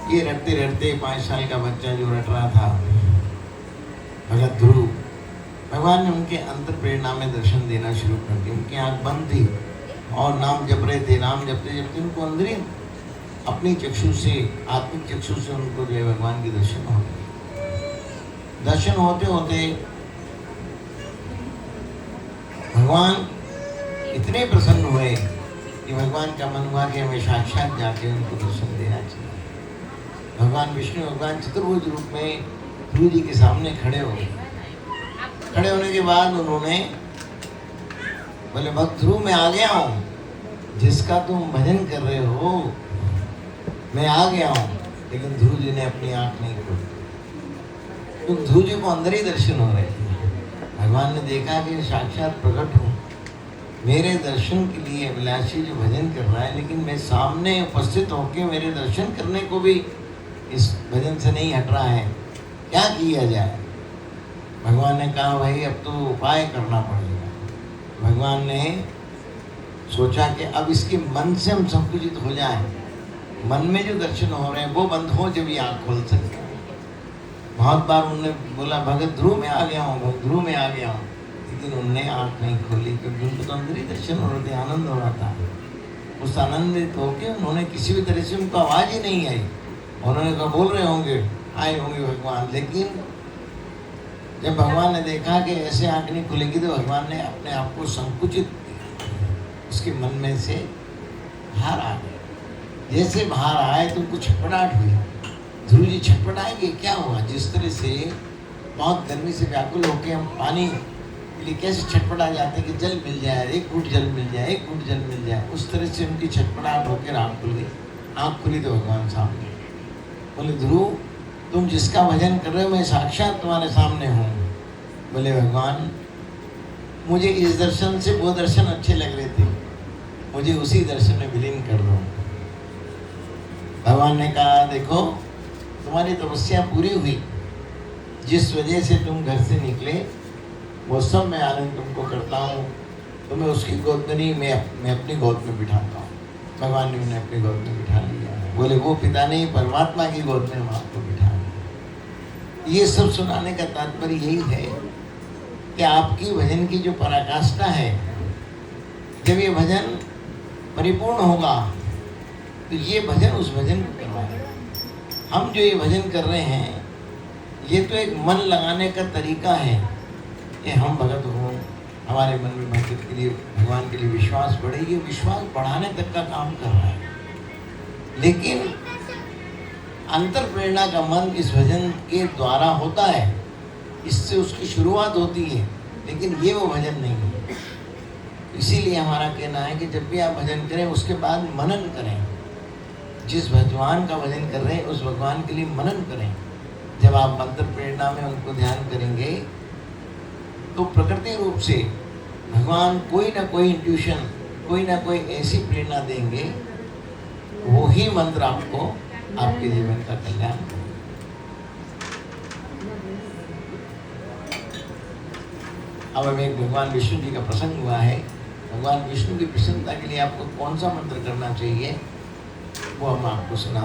ये रटते रटते 5 साल का बच्चा जो रट रहा था, भगत ध्रुव, भगवान ने उनके अंतर प्रेरणा में दर्शन देना शुरू कर दिया। उनकी आंख बंद थी और नाम जप रहे थे। नाम जपते जपते उनको अंदर ही अपनी चक्षु से, आत्मिक चक्षु से उनको जो है भगवान के दर्शन हो गए। दर्शन होते होते भगवान इतने प्रसन्न हुए कि भगवान का मन हुआ कि हमें साक्षात जाके उनको दर्शन देना चाहिए। भगवान विष्णु भगवान चतुर्भुज रूप में ध्रुव जी के सामने खड़े हो गए। खड़े होने के बाद उन्होंने बोले, भक्त ध्रुव मैं आ गया हूँ, जिसका तुम भजन कर रहे हो मैं आ गया हूँ। लेकिन ध्रुव जी ने अपनी आंख नहीं खोली, क्योंकि ध्रुव जी को अंदर ही दर्शन हो रहे थे। भगवान ने देखा कि साक्षात प्रकट हूँ, मेरे दर्शन के लिए अभिलाषी जो भजन कर रहा है, लेकिन मैं सामने उपस्थित होकर मेरे दर्शन करने को भी इस भजन से नहीं हट रहा है, क्या किया जाए। भगवान ने कहा, भाई अब तो उपाय करना पड़ेगा। भगवान ने सोचा कि अब इसके मन से हम संकुचित हो जाएं, मन में जो दर्शन हो रहे हैं वो बंद हो, जब ये आँख खोल सकते हैं। बहुत बार उन्होंने बोला, भगत ध्रुव में आ गया हूँ, भगत ध्रुव में आ गया हूँ, लेकिन उनने आँख नहीं खोली, क्योंकि उनको तो अंदर ही दर्शन हो रहे थे, आनंद हो रहा था। उस आनंदित होकर उन्होंने किसी भी तरह से उनको आवाज़ ही नहीं आई। उन्होंने कहा बोल रहे होंगे, आए होंगे भगवान, लेकिन जब भगवान ने देखा कि ऐसे आँख नहीं खुलेगी, तो भगवान ने अपने आप को संकुचित किया। उसके मन में से बाहर आ गए। जैसे बाहर आए तो उनको छटपटाहट हुई। ध्रुव जी छटपटाएंगे, क्या हुआ? जिस तरह से बहुत गर्मी से व्याकुल होकर हम पानी के लिए कैसे छटपटा जाते हैं कि जल मिल जाए, एक घूंट जल मिल जाए, एक घूंट जल मिल जाए, उस तरह से उनकी छटपटाहट होकर आँख खुल गई। आँख खुली तो भगवान सामने बोले, ध्रुव तुम जिसका भजन कर रहे हो मैं साक्षात तुम्हारे सामने हूँ। बोले, भगवान मुझे इस दर्शन से वो दर्शन अच्छे लग रहे थे, मुझे उसी दर्शन में विलीन कर दो। भगवान ने कहा, देखो तुम्हारी तपस्या पूरी हुई, जिस वजह से तुम घर से निकले वो सब मैं आनंद तुमको करता हूँ। तुम्हें उसकी गोद में नहीं, मैं अपनी गोद में बिठाता हूँ। भगवान ने उन्हें अपनी गोद में बिठा लिया। बोले, वो पिता नहीं, परमात्मा की गोद में हम आपको बिठा लिया। ये सब सुनाने का तात्पर्य यही है कि आपकी भजन की जो पराकाष्ठा है, जब ये भजन परिपूर्ण होगा तो ये भजन उस भजन को करवाएगा। हम जो ये भजन कर रहे हैं, ये तो एक मन लगाने का तरीका है कि हम भगत हों, हमारे मन में भगत के लिए, भगवान के लिए विश्वास बढ़े। ये विश्वास बढ़ाने तक का काम कर रहा है, लेकिन अंतर प्रेरणा का मन इस भजन के द्वारा होता है, इससे उसकी शुरुआत होती है, लेकिन ये वो भजन नहीं है। इसीलिए हमारा कहना है कि जब भी आप भजन करें उसके बाद मनन करें। जिस भगवान का भजन कर रहे हैं उस भगवान के लिए मनन करें। जब आप मंत्र प्रेरणा में उनको ध्यान करेंगे तो प्रकृति रूप से भगवान कोई ना कोई इंट्यूशन, कोई ना कोई ऐसी प्रेरणा देंगे, वो ही मंत्र आपको आपके जीवन का कल्याण करेगा। अब हमें एक भगवान विष्णु जी का प्रसंग हुआ है। भगवान विष्णु की प्रसन्नता के लिए आपको कौन सा मंत्र करना चाहिए वो हम आपको सुना